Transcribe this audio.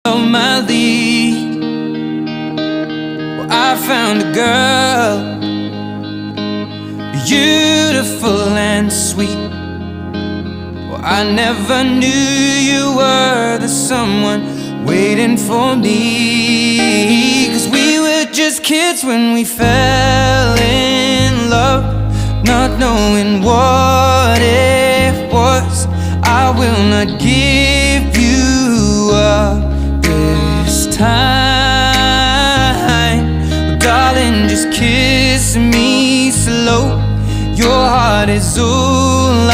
Follow my lead. Well, I found a girl, beautiful and sweet. Well, I never knew you were the someone waiting for me. 'Cause we were just kids when we fell in love, not knowing what it was. I will not give you up this time. Oh, darling, just kiss me slow. Your heart is all